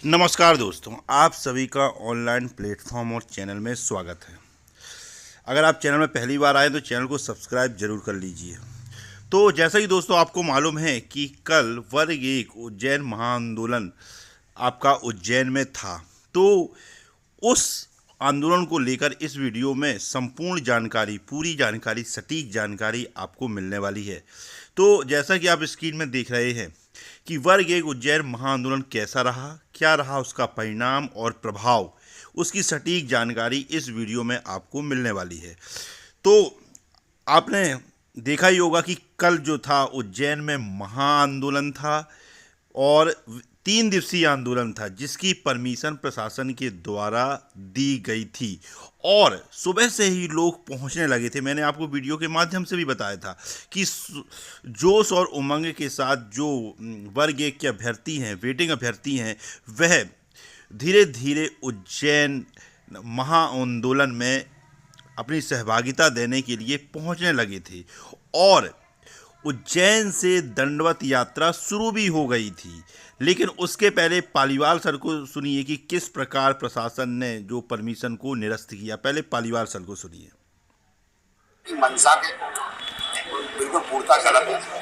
नमस्कार दोस्तों, आप सभी का ऑनलाइन प्लेटफॉर्म और चैनल में स्वागत है। अगर आप चैनल में पहली बार आए तो चैनल को सब्सक्राइब जरूर कर लीजिए। तो जैसा कि दोस्तों आपको मालूम है कि कल वर्ग एक उज्जैन महाआंदोलन आपका उज्जैन में था। तो उस आंदोलन को लेकर इस वीडियो में संपूर्ण जानकारी, पूरी जानकारी, सटीक जानकारी आपको मिलने वाली है। तो जैसा कि आप स्क्रीन में देख रहे हैं कि वर्ग एक उज्जैन महाआंदोलन कैसा रहा, क्या रहा उसका परिणाम और प्रभाव, उसकी सटीक जानकारी इस वीडियो में आपको मिलने वाली है। तो आपने देखा ही होगा कि कल जो था उज्जैन में महाआंदोलन था और 3 दिवसीय आंदोलन था जिसकी परमिशन प्रशासन के द्वारा दी गई थी और सुबह से ही लोग पहुंचने लगे थे। मैंने आपको वीडियो के माध्यम से भी बताया था कि जोश और उमंग के साथ जो वर्ग एक के अभ्यर्थी हैं, वेटिंग अभ्यर्थी हैं, वह धीरे धीरे उज्जैन महाआंदोलन में अपनी सहभागिता देने के लिए पहुंचने लगे थे और उज्जैन से दंडवत यात्रा शुरू भी हो गई थी। लेकिन उसके पहले पालीवाल सर को सुनिए कि किस प्रकार प्रशासन ने जो परमिशन को निरस्त किया। पहले पालीवाल सर को सुनिए। मंशा के बिल्कुल पूर्णता गलत है।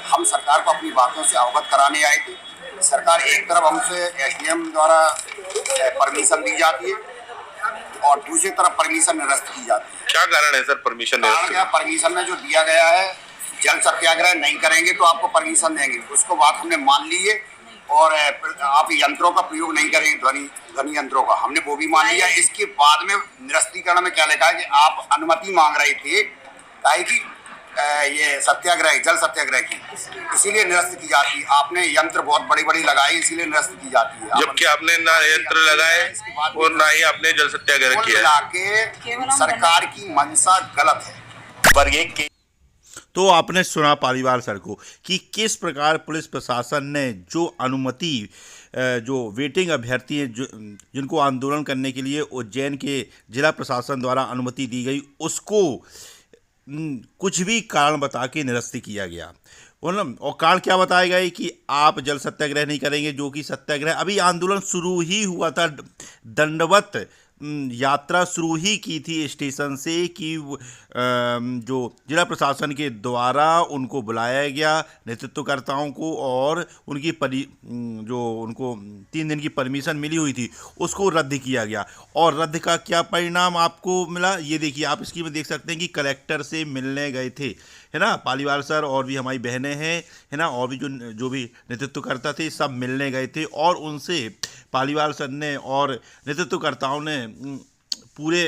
हम सरकार को अपनी बातों से अवगत कराने आए थे। सरकार एक तरफ हमसे एसडीएम द्वारा परमिशन दी जाती है और दूसरी तरफ परमिशन निरस्त की जाती है। क्या कारण है सर परमिशन निरस्त? परमिशन में जो दिया गया है, जल सत्याग्रह नहीं करेंगे तो आपको परमिशन देंगे, उसको बात हमने मान ली है। और आप यंत्रों का प्रयोग नहीं करेंगे, ध्वनि यंत्रों का, हमने वो भी मान लिया। इसके बाद में निरस्तीकरण में क्या लिखा है कि आप अनुमति मांग रहे थे ताकि ये सत्याग्रह, जल सत्याग्रह की, इसीलिए निरस्त की जाती है। आपने यंत्र बहुत बड़ी बड़ी लगाई, इसीलिए निरस्त की जाती है। जबकि आपने ना यंत्र लगाए और ना ही आपने जल सत्याग्रह किया। सरकार की मंशा गलत है। वर्ग एक के तो आपने सुना पालीवाल सर को कि किस प्रकार पुलिस प्रशासन ने जो अनुमति, जो वेटिंग अभ्यर्थी हैं जिनको आंदोलन करने के लिए उज्जैन के जिला प्रशासन द्वारा अनुमति दी गई, उसको कुछ भी कारण बता के निरस्त किया गया। और कारण क्या बताया गया कि आप जल सत्याग्रह नहीं करेंगे, जो कि सत्याग्रह अभी आंदोलन शुरू ही हुआ था, दंडवत यात्रा शुरू ही की थी स्टेशन से कि जो जिला प्रशासन के द्वारा उनको बुलाया गया नेतृत्वकर्ताओं को और उनकी जो उनको 3 दिन की परमिशन मिली हुई थी उसको रद्द किया गया। और रद्द का क्या परिणाम आपको मिला, ये देखिए, आप इसकी में देख सकते हैं कि कलेक्टर से मिलने गए थे, है ना, पालीवाल सर और भी हमारी बहनें हैं, है ना, और भी जो भी नेतृत्वकर्ता थे सब मिलने गए थे और उनसे पालीवाल सर ने और नेतृत्वकर्ताओं ने पूरे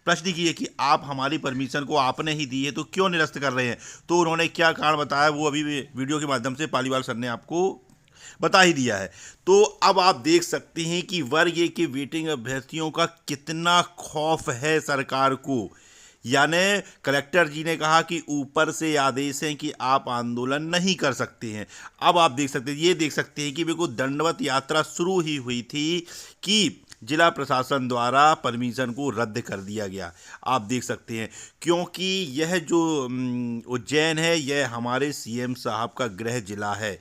प्रश्न किए कि आप हमारी परमिशन को आपने ही दी है तो क्यों निरस्त कर रहे हैं। तो उन्होंने क्या कारण बताया वो अभी भी वीडियो के माध्यम से पालीवाल सर ने आपको बता ही दिया है। तो अब आप देख सकते हैं कि वर्ग एक के वेटिंग अभ्यर्थियों का कितना खौफ है सरकार को। यानी कलेक्टर जी ने कहा कि ऊपर से आदेश हैं कि आप आंदोलन नहीं कर सकते हैं। अब आप देख सकते हैं, ये देख सकते हैं कि बिल्कुल दंडवत यात्रा शुरू ही हुई थी कि जिला प्रशासन द्वारा परमिशन को रद्द कर दिया गया। आप देख सकते हैं क्योंकि यह जो उज्जैन है यह हमारे सीएम साहब का गृह जिला है।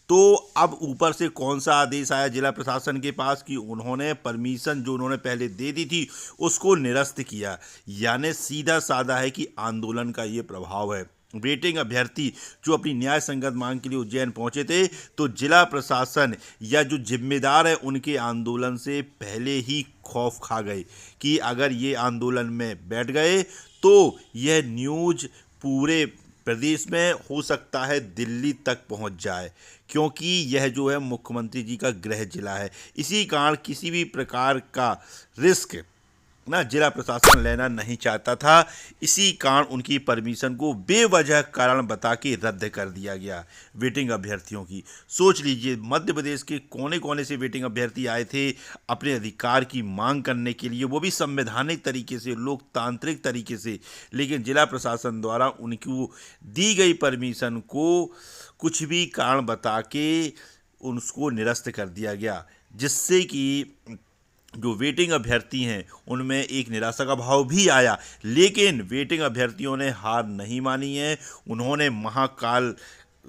तो अब ऊपर से कौन सा आदेश आया जिला प्रशासन के पास कि उन्होंने परमिशन जो उन्होंने पहले दे दी थी उसको निरस्त किया। यानी सीधा साधा है कि आंदोलन का ये प्रभाव है। वेटिंग अभ्यर्थी जो अपनी न्याय संगत मांग के लिए उज्जैन पहुंचे थे तो जिला प्रशासन या जो जिम्मेदार है उनके आंदोलन से पहले ही खौफ खा गए कि अगर ये आंदोलन में बैठ गए तो यह न्यूज़ पूरे प्रदेश में हो सकता है दिल्ली तक पहुंच जाए, क्योंकि यह जो है मुख्यमंत्री जी का गृह जिला है। इसी कारण किसी भी प्रकार का रिस्क ना जिला प्रशासन लेना नहीं चाहता था। इसी कारण उनकी परमिशन को बेवजह कारण बता के रद्द कर दिया गया वेटिंग अभ्यर्थियों की। सोच लीजिए, मध्य प्रदेश के कोने कोने से वेटिंग अभ्यर्थी आए थे अपने अधिकार की मांग करने के लिए, वो भी संवैधानिक तरीके से, लोकतांत्रिक तरीके से। लेकिन जिला प्रशासन द्वारा उनको दी गई परमिशन को कुछ भी कारण बता के उसको निरस्त कर दिया गया, जिससे कि जो वेटिंग अभ्यर्थी हैं उनमें एक निराशा का भाव भी आया। लेकिन वेटिंग अभ्यर्थियों ने हार नहीं मानी है। उन्होंने महाकाल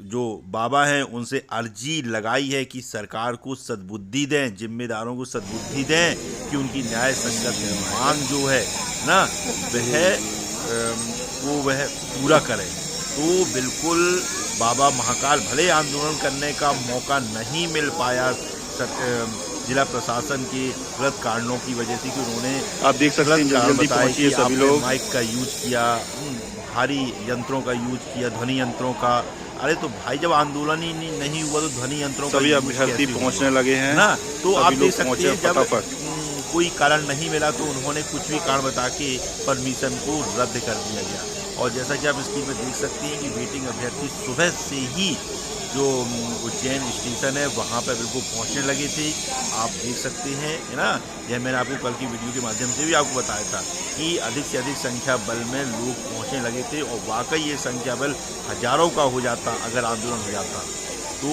जो बाबा हैं उनसे अर्जी लगाई है कि सरकार को सद्बुद्धि दें, जिम्मेदारों को सद्बुद्धि दें कि उनकी न्याय संगत मांग जो है ना वह पूरा करें। तो बिल्कुल बाबा महाकाल भले आंदोलन करने का मौका नहीं मिल पाया जिला प्रशासन के गलत कारणों की वजह से कि उन्होंने आप देख सकते हैं जल्दी पहुंचिए सभी लोग। माइक का यूज किया, भारी यंत्रों का यूज किया, ध्वनि यंत्रों का। अरे तो भाई जब आंदोलन ही नहीं हुआ तो ध्वनि यंत्रों सभी अभ्यर्थी पहुंचने लगे हैं ना। तो आप देख सकते हैं जब फटाफट कोई कारण नहीं मिला तो उन्होंने कुछ भी कारण बता के परमिशन को रद्द कर दिया गया। और जैसा कि आप स्क्रीन में देख सकते हैं कि वेटिंग अभ्यर्थी सुबह से ही जो उज्जैन स्टेशन है वहाँ पर बिल्कुल पहुँचने लगे थे। आप देख सकते हैं है ना, यह मैंने आपको कल की वीडियो के माध्यम से भी आपको बताया था कि अधिक से अधिक संख्या बल में लोग पहुँचने लगे थे और वाकई ये संख्या बल हजारों का हो जाता अगर आंदोलन हो जाता। तो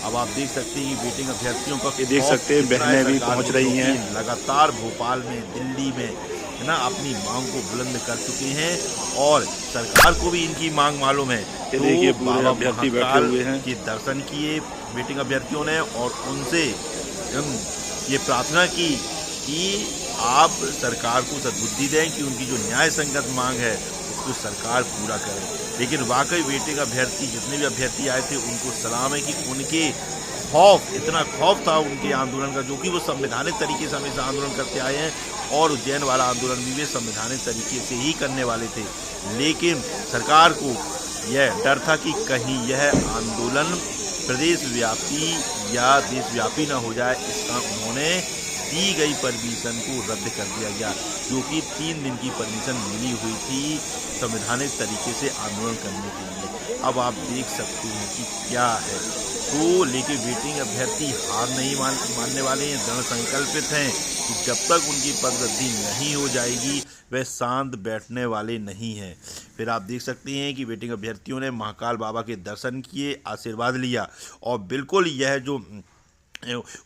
अब आप देख सकते हैं कि वेटिंग अभ्यर्थियों का देख सकते हैं बहनें भी पहुँच रही हैं लगातार भोपाल में, दिल्ली में है ना अपनी मांग को बुलंद कर चुके हैं और सरकार को भी इनकी मांग मालूम है। तो बाबा अभ्यर्थी बैठे हुए हैं के दर्शन किए वेटिंग अभ्यर्थियों ने और उनसे ये प्रार्थना की कि आप सरकार को सद्बुद्धि दें कि उनकी जो न्याय संगत मांग है उसको सरकार पूरा करे। लेकिन वाकई वेटिंग अभ्यर्थी जितने भी अभ्यर्थी आए थे उनको सलाम है कि उनके इतना खौफ था उनके आंदोलन का, जो कि वो संवैधानिक तरीके से हमेशा आंदोलन करते आए हैं और उज्जैन वाला आंदोलन भी वे संवैधानिक तरीके से ही करने वाले थे। लेकिन सरकार को यह डर था कि कहीं यह आंदोलन प्रदेश व्यापी या देशव्यापी न हो जाए, इसका उन्होंने दी गई परमिशन को रद्द कर दिया गया, जो कि 3 दिन की परमिशन मिली हुई थी संवैधानिक तरीके से आंदोलन करने के लिए। अब आप देख सकते हैं कि क्या है। तो लेकिन वेटिंग अभ्यर्थी हार नहीं मानने वाले हैं, दृढ़ संकल्पित हैं कि जब तक उनकी पदवृद्धि नहीं हो जाएगी वह शांत बैठने वाले नहीं हैं। फिर आप देख सकते हैं कि वेटिंग अभ्यर्थियों ने महाकाल बाबा के दर्शन किए, आशीर्वाद लिया और बिल्कुल यह जो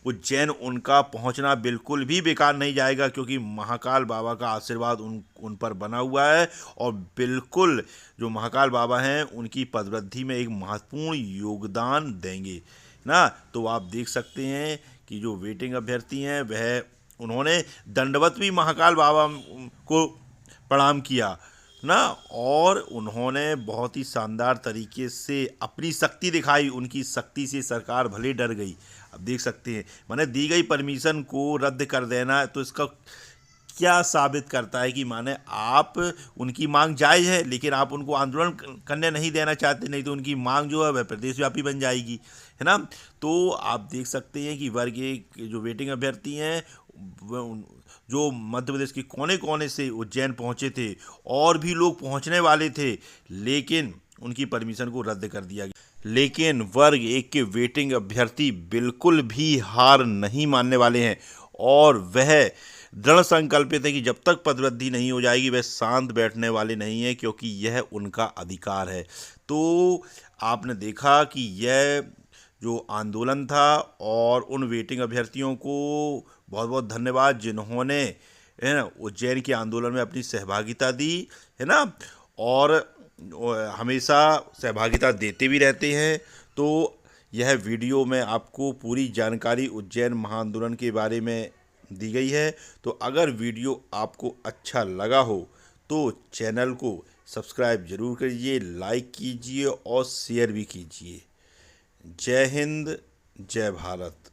उज्जैन उनका पहुंचना बिल्कुल भी बेकार नहीं जाएगा, क्योंकि महाकाल बाबा का आशीर्वाद उन पर बना हुआ है और बिल्कुल जो महाकाल बाबा हैं उनकी पदवृद्धि में एक महत्वपूर्ण योगदान देंगे ना। तो आप देख सकते हैं कि जो वेटिंग अभ्यर्थी हैं वह उन्होंने दंडवत भी महाकाल बाबा को प्रणाम किया ना और उन्होंने बहुत ही शानदार तरीके से अपनी शक्ति दिखाई। उनकी शक्ति से सरकार भले डर गई। अब देख सकते हैं माने दी गई परमिशन को रद्द कर देना तो इसका क्या साबित करता है कि माने आप उनकी मांग जायज़ है लेकिन आप उनको आंदोलन करने नहीं देना चाहते, नहीं तो उनकी मांग जो है वह प्रदेशव्यापी बन जाएगी, है ना। तो आप देख सकते हैं कि वर्ग एक जो वेटिंग अभ्यर्थी हैं जो मध्य प्रदेश के कोने कोने से उज्जैन पहुंचे थे और भी लोग पहुंचने वाले थे, लेकिन उनकी परमिशन को रद्द कर दिया गया। लेकिन वर्ग एक के वेटिंग अभ्यर्थी बिल्कुल भी हार नहीं मानने वाले हैं और वह दृढ़ संकल्पित है कि जब तक पदवृद्धि नहीं हो जाएगी वह शांत बैठने वाले नहीं हैं, क्योंकि यह उनका अधिकार है। तो आपने देखा कि यह जो आंदोलन था और उन वेटिंग अभ्यर्थियों को बहुत बहुत धन्यवाद जिन्होंने है ना उज्जैन के आंदोलन में अपनी सहभागिता दी, है ना, और हमेशा सहभागिता देते भी रहते हैं। तो यह वीडियो में आपको पूरी जानकारी उज्जैन महाआंदोलन के बारे में दी गई है। तो अगर वीडियो आपको अच्छा लगा हो तो चैनल को सब्सक्राइब जरूर करिए, लाइक कीजिए और शेयर भी कीजिए। जय हिंद, जय भारत।